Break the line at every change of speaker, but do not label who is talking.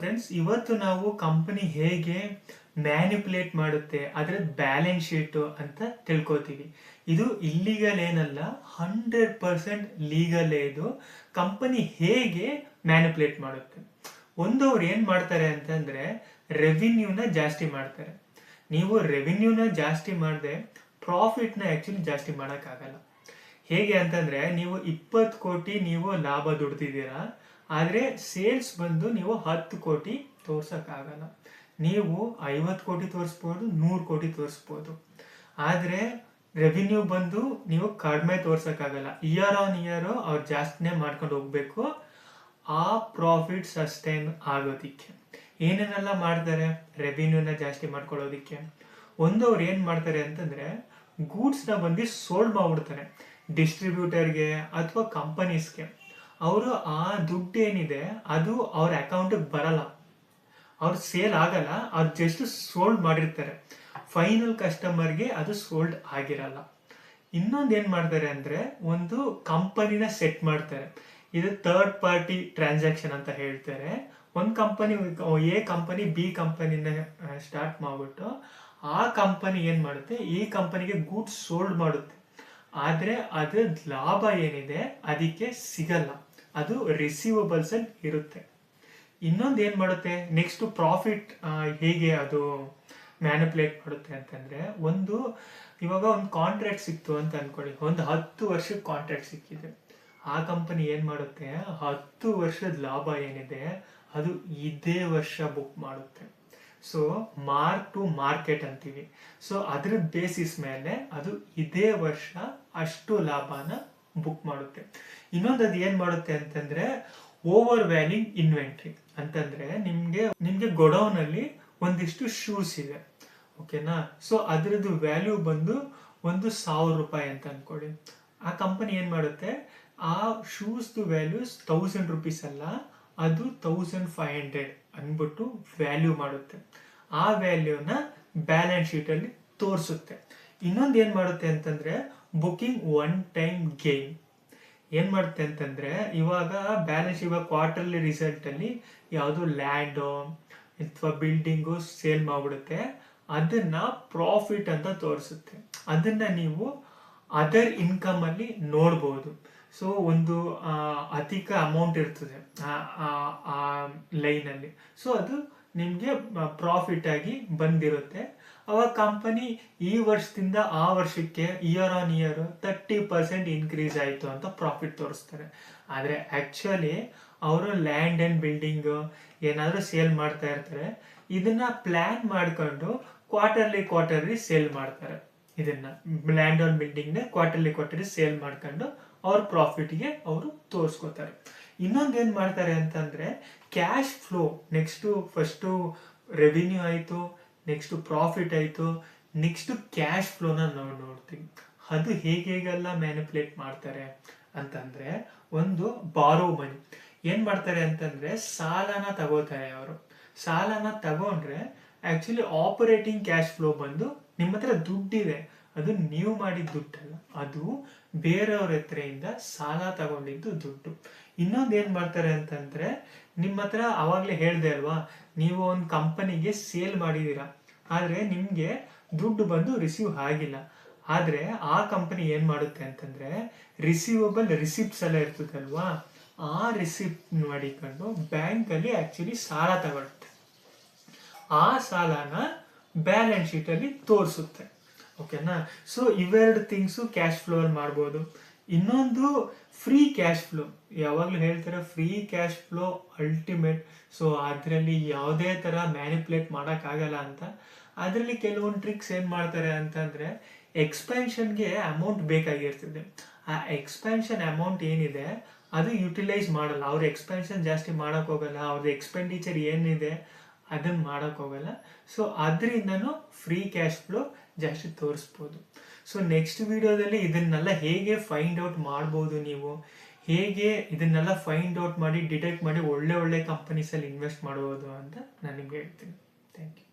Friends, ಇವತ್ತು ನಾವು company ಹೇಗೆ ಮ್ಯಾನಿಪುಲೇಟ್ ಮಾಡುತ್ತೆ ಅದರ ಬ್ಯಾಲೆನ್ಸ್ ಶೀಟ್ ಅಂತ ತಿಳ್ಕೊತೀವಿ. ಇದು ಇಲ್ಲಿಗಲ್ ಏನಲ್ಲ, 100% ಲೀಗಲ್. ಇದು ಕಂಪನಿ ಹೇಗೆ ಮ್ಯಾನಿಪುಲೇಟ್ ಮಾಡುತ್ತೆ. ಒಂದವ್ರು ಏನ್ ಮಾಡ್ತಾರೆ ಅಂತಂದ್ರೆ ರೆವಿನ್ಯೂನ ಜಾಸ್ತಿ ಮಾಡ್ತಾರೆ. ನೀವು ರೆವಿನ್ಯೂನ ಜಾಸ್ತಿ ಮಾಡದೆ ಪ್ರಾಫಿಟ್ನ ಆಕ್ಚುಲಿ ಜಾಸ್ತಿ ಮಾಡೋಕ್ಕಾಗಲ್ಲ. ಹೇಗೆ ಅಂತಂದ್ರೆ ನೀವು 20 ಕೋಟಿ ನೀವು ಲಾಭ ದುಡ್ದಿದ್ದೀರಾ, ಆದರೆ ಸೇಲ್ಸ್ ಬಂದು ನೀವು 10 ಕೋಟಿ ತೋರ್ಸೋಕ್ಕಾಗಲ್ಲ. ನೀವು 50 ಕೋಟಿ ತೋರಿಸ್ಬೋದು, 100 ಕೋಟಿ ತೋರಿಸ್ಬೋದು, ಆದರೆ ರೆವಿನ್ಯೂ ಬಂದು ನೀವು ಕಡಿಮೆ ತೋರ್ಸೋಕ್ಕಾಗಲ್ಲ. ಇಯರ್ ಆನ್ ಇಯರ್ ಅವ್ರು ಜಾಸ್ತಿನೇ ಮಾಡ್ಕೊಂಡು ಹೋಗ್ಬೇಕು ಆ ಪ್ರಾಫಿಟ್ ಸಸ್ಟೈನ್ ಆಗೋದಿಕ್ಕೆ. ಏನೇನೆಲ್ಲ ಮಾಡ್ತಾರೆ ರೆವಿನ್ಯೂನ ಜಾಸ್ತಿ ಮಾಡ್ಕೊಳ್ಳೋದಿಕ್ಕೆ? ಒಂದವ್ರು ಏನು ಮಾಡ್ತಾರೆ ಅಂತಂದ್ರೆ ಗೂಡ್ಸ್ನ ಬಂದು ಸೋಲ್ಡ್ ಮಾಡ್ಬಿಡ್ತಾರೆ ಡಿಸ್ಟ್ರಿಬ್ಯೂಟರ್ಗೆ ಅಥವಾ ಕಂಪನೀಸ್ಗೆ. ಅವರು ಆ ದುಡ್ಡು ಏನಿದೆ ಅದು ಅವ್ರ ಅಕೌಂಟಿಗೆ ಬರಲ್ಲ, ಅವ್ರ ಸೇಲ್ ಆಗಲ್ಲ, ಅವ್ರು ಜಸ್ಟ್ ಸೋಲ್ಡ್ ಮಾಡಿರ್ತಾರೆ. ಫೈನಲ್ ಕಸ್ಟಮರ್ಗೆ ಅದು ಸೋಲ್ಡ್ ಆಗಿರಲ್ಲ. ಇನ್ನೊಂದು ಏನು ಮಾಡ್ತಾರೆ ಅಂದರೆ ಒಂದು ಕಂಪನಿನ ಸೆಟ್ ಮಾಡ್ತಾರೆ. ಇದು ಥರ್ಡ್ ಪಾರ್ಟಿ ಟ್ರಾನ್ಸಾಕ್ಷನ್ ಅಂತ ಹೇಳ್ತಾರೆ. ಒಂದು ಕಂಪನಿ ಎ ಕಂಪನಿ ಬಿ ಕಂಪನಿನ ಸ್ಟಾರ್ಟ್ ಮಾಡಿಬಿಟ್ಟು ಆ ಕಂಪನಿ ಏನು ಮಾಡುತ್ತೆ, ಈ ಕಂಪನಿಗೆ ಗೂಡ್ಸ್ ಸೋಲ್ಡ್ ಮಾಡುತ್ತೆ, ಆದರೆ ಅದ್ರ ಲಾಭ ಏನಿದೆ ಅದಕ್ಕೆ ಸಿಗಲ್ಲ, ಅದು ರಿಸೀವಬಲ್ಸ್ ಅಲ್ಲಿ ಇರುತ್ತೆ. ಇನ್ನೊಂದು ಏನು ಮಾಡುತ್ತೆ, ನೆಕ್ಸ್ಟ್ ಪ್ರಾಫಿಟ್ ಹೇಗೆ ಅದು ಮ್ಯಾನಿಪುಲೇಟ್ ಮಾಡುತ್ತೆ ಅಂತಂದ್ರೆ ಇವಾಗ ಒಂದು ಕಾಂಟ್ರಾಕ್ಟ್ ಸಿಕ್ತು ಅಂತ ಅನ್ಕೊಳ್ಳಿ, ಒಂದು 10 ವರ್ಷದ ಕಾಂಟ್ರಾಕ್ಟ್ ಸಿಕ್ಕಿದೆ. ಆ ಕಂಪನಿ ಏನು ಮಾಡುತ್ತೆ, 10 ವರ್ಷದ ಲಾಭ ಏನಿದೆ ಅದು ಇದೇ ವರ್ಷ ಬುಕ್ ಮಾಡುತ್ತೆ. ಸೊ ಮಾರ್ಕ್ ಟು ಮಾರ್ಕೆಟ್ ಅಂತೀವಿ. ಸೊ ಅದ್ರ ಬೇಸಿಸ್ ಮೇಲೆ ಅದು ಇದೇ ವರ್ಷ ಅಷ್ಟು ಲಾಭನ ಬುಕ್ ಮಾಡುತ್ತೆ. ಇನ್ನೊಂದು ಅದು ಏನ್ ಮಾಡುತ್ತೆ ಅಂತಂದ್ರೆ ಓವರ್ ವ್ಯಾಲ್ಯೂಯಿಂಗ್ ಇನ್ವೆಂಟ್ರಿ ಅಂತಂದ್ರೆ ನಿಮ್ಗೆ ಗೊಡೌನ್ ಅಲ್ಲಿ ಒಂದಿಷ್ಟು ಶೂಸ್ ಇದೆ, ಓಕೆನಾ. ಸೊ ಅದ್ರದ್ದು ವ್ಯಾಲ್ಯೂ ಬಂದು 1,000 ರೂಪಾಯಿ ಅಂತ ಅನ್ಕೊಳ್ಳಿ. ಆ ಕಂಪನಿ ಏನ್ ಮಾಡುತ್ತೆ, ಆ ಶೂಸ್ದು ವ್ಯಾಲ್ಯೂ 1000 ರೂಪೀಸ್ ಅಲ್ಲ, ಅದು 1500 ಅಂದ್ಬಿಟ್ಟು ವ್ಯಾಲ್ಯೂ ಮಾಡುತ್ತೆ. ಆ ವ್ಯಾಲ್ಯೂನ ಬ್ಯಾಲೆನ್ಸ್ ಶೀಟ್ ಅಲ್ಲಿ ತೋರಿಸುತ್ತೆ. ಇನ್ನೊಂದು ಏನ್ ಮಾಡುತ್ತೆ ಅಂತಂದ್ರೆ ಬುಕಿಂಗ್ ಒನ್ ಟೈಮ್ ಗೇನ್. ಏನ್ ಮಾಡುತ್ತೆ ಅಂತಂದ್ರೆ ಇವಾಗ ಬ್ಯಾಲೆನ್ಸ್, ಇವಾಗ ಕ್ವಾರ್ಟರ್ಲಿ ರಿಸಲ್ಟ್ ಅಲ್ಲಿ ಯಾವುದು ಲ್ಯಾಂಡ್ ಅಥವಾ ಬಿಲ್ಡಿಂಗು ಸೇಲ್ ಮಾಡ್ಬಿಡುತ್ತೆ, ಅದನ್ನ ಪ್ರಾಫಿಟ್ ಅಂತ ತೋರಿಸುತ್ತೆ. ಅದನ್ನ ನೀವು ಅದರ್ ಇನ್ಕಮ್ ಅಲ್ಲಿ ನೋಡ್ಬೋದು. ಸೊ ಒಂದು ಅಧಿಕ ಅಮೌಂಟ್ ಇರ್ತದೆ ಆ ಲೈನ್ ಅಲ್ಲಿ, ಸೊ ಅದು ನಿಮ್ಗೆ ಪ್ರಾಫಿಟ್ ಆಗಿ ಬಂದಿರುತ್ತೆ. ಅವಾಗ ಕಂಪನಿ ಈ ವರ್ಷದಿಂದ ಆ ವರ್ಷಕ್ಕೆ ಇಯರ್ ಆನ್ ಇಯರ್ 30% ಇನ್ಕ್ರೀಸ್ ಆಯಿತು ಅಂತ ಪ್ರಾಫಿಟ್ ತೋರಿಸ್ತಾರೆ. ಆದರೆ ಆಕ್ಚುಲಿ ಅವರು ಲ್ಯಾಂಡ್ ಅಂಡ್ ಬಿಲ್ಡಿಂಗ್ ಏನಾದರೂ ಸೇಲ್ ಮಾಡ್ತಾ ಇರ್ತಾರೆ. ಇದನ್ನ ಪ್ಲಾನ್ ಮಾಡ್ಕೊಂಡು ಕ್ವಾರ್ಟರ್ಲಿ ಸೇಲ್ ಮಾಡ್ತಾರೆ. ಇದನ್ನ ಲ್ಯಾಂಡ್ ಆನ್ ಬಿಲ್ಡಿಂಗ್ ನ ಕ್ವಾರ್ಟರ್ಲಿ ಸೇಲ್ ಮಾಡ್ಕೊಂಡು ಅವ್ರ ಪ್ರಾಫಿಟ್ಗೆ ಅವರು ತೋರಿಸ್ಕೋತಾರೆ. ಇನ್ನೊಂದು ಏನ್ ಮಾಡ್ತಾರೆ ಅಂತಂದ್ರೆ ಕ್ಯಾಶ್ ಫ್ಲೋ, ಫಸ್ಟ್ ರೆವಿನ್ಯೂ ಆಯ್ತು, ನೆಕ್ಸ್ಟ್ ಪ್ರಾಫಿಟ್ ಆಯ್ತು, ನೆಕ್ಸ್ಟ್ ಕ್ಯಾಶ್ ಫ್ಲೋನ ನಾವು ನೋಡ್ತೀವಿ. ಅದು ಹೇಗೆಲ್ಲ ಮ್ಯಾನಿಪುಲೇಟ್ ಮಾಡ್ತಾರೆ ಅಂತಂದ್ರೆ ಒಂದು ಬಾರೋ ಮನಿ. ಏನ್ ಮಾಡ್ತಾರೆ ಅಂತಂದ್ರೆ ಸಾಲನ ತಗೋತಾರೆ ಅವರು. ಸಾಲನ ತಗೊಂಡ್ರೆ ಆಕ್ಚುಲಿ ಆಪರೇಟಿಂಗ್ ಕ್ಯಾಶ್ ಫ್ಲೋ ಬಂದು ನಿಮ್ಮ ಹತ್ರ ದುಡ್ಡಿದೆ, ಅದು ನೀವು ಮಾಡಿದ ದುಡ್ಡಲ್ಲ, ಅದು ಬೇರೆಯವ್ರ ಹತ್ರದಿಂದ ಸಾಲ ತಗೊಂಡಿದ್ದು ದುಡ್ಡು. ಇನ್ನೊಂದು ಏನ್ ಮಾಡ್ತಾರೆ ಅಂತಂದ್ರೆ ನಿಮ್ಮ ಹತ್ರ ಅವಾಗ್ಲೇ ಹೇಳ್ದೆ ಅಲ್ವಾ, ನೀವು ಒಂದು ಕಂಪನಿಗೆ ಸೇಲ್ ಮಾಡಿದೀರಾ, ಆದ್ರೆ ನಿಮ್ಗೆ ದುಡ್ಡು ಬಂದು ರಿಸೀವ್ ಆಗಿಲ್ಲ. ಆದ್ರೆ ಆ ಕಂಪನಿ ಏನ್ ಮಾಡುತ್ತೆ ಅಂತಂದ್ರೆ ರಿಸೀವಬಲ್ ರಿಸಿಪ್ಟ್ಸ್ ಎಲ್ಲ ಇರ್ತದಲ್ವಾ, ಆ ರಿಸಿಪ್ಟ್ ಮಾಡಿಕೊಂಡು ಬ್ಯಾಂಕ್ ಅಲ್ಲಿ ಆಕ್ಚುಲಿ ಸಾಲ ತಗೊಳುತ್ತೆ. ಆ ಸಾಲನ ಬ್ಯಾಲೆನ್ಸ್ ಶೀಟ್ ಅಲ್ಲಿ ತೋರಿಸುತ್ತೆ, ಓಕೆನಾ. ಸೊ ಇವೆರಡು ಥಿಂಗ್ಸು ಕ್ಯಾಶ್ ಫ್ಲೋ ಅಲ್ಲಿ ಮಾಡ್ಬೋದು. ಇನ್ನೊಂದು ಫ್ರೀ ಕ್ಯಾಶ್ ಫ್ಲೋ. ಯಾವಾಗಲೂ ಹೇಳ್ತಾರೆ free cash flow ultimate. So ಅದರಲ್ಲಿ ಯಾವುದೇ ತರ ಮ್ಯಾನಿಪುಲೇಟ್ ಮಾಡೋಕ್ಕಾಗಲ್ಲ ಅಂತ. ಅದರಲ್ಲಿ ಕೆಲವೊಂದು ಟ್ರಿಕ್ಸ್ ಏನು ಮಾಡ್ತಾರೆ ಅಂತಂದ್ರೆ ಎಕ್ಸ್ಪೆನ್ಷನ್ಗೆ ಅಮೌಂಟ್ ಬೇಕಾಗಿರ್ತದೆ. ಆ ಎಕ್ಸ್ಪೆನ್ಷನ್ ಅಮೌಂಟ್ ಏನಿದೆ ಅದು ಯುಟಿಲೈಸ್ ಮಾಡಲ್ಲ, ಅವ್ರ ಎಕ್ಸ್ಪೆನ್ಷನ್ ಜಾಸ್ತಿ ಮಾಡಕ್ ಹೋಗಲ್ಲ, ಅವ್ರದ್ದು ಎಕ್ಸ್ಪೆಂಡಿಚರ್ ಏನಿದೆ ಅದನ್ನ ಮಾಡಕ್ ಹೋಗಲ್ಲ. ಸೊ ಅದರಿಂದನೂ ಫ್ರೀ ಕ್ಯಾಶ್ ಫ್ಲೋ ಜಾಸ್ತಿ ತೋರಿಸ್ಬೋದು. ಸೊ ನೆಕ್ಸ್ಟ್ ವಿಡಿಯೋದಲ್ಲಿ ಇದನ್ನೆಲ್ಲ ಹೇಗೆ ಫೈಂಡ್ ಔಟ್ ಮಾಡ್ಬೋದು, ನೀವು ಹೇಗೆ ಇದನ್ನೆಲ್ಲ ಫೈಂಡ್ ಔಟ್ ಮಾಡಿ ಡಿಟೆಕ್ಟ್ ಮಾಡಿ ಒಳ್ಳೆ ಕಂಪನೀಸಲ್ಲಿ ಇನ್ವೆಸ್ಟ್ ಮಾಡ್ಬೋದು ಅಂತ ನಾನು ನಿಮ್ಗೆ ಹೇಳ್ತೀನಿ. Thank you.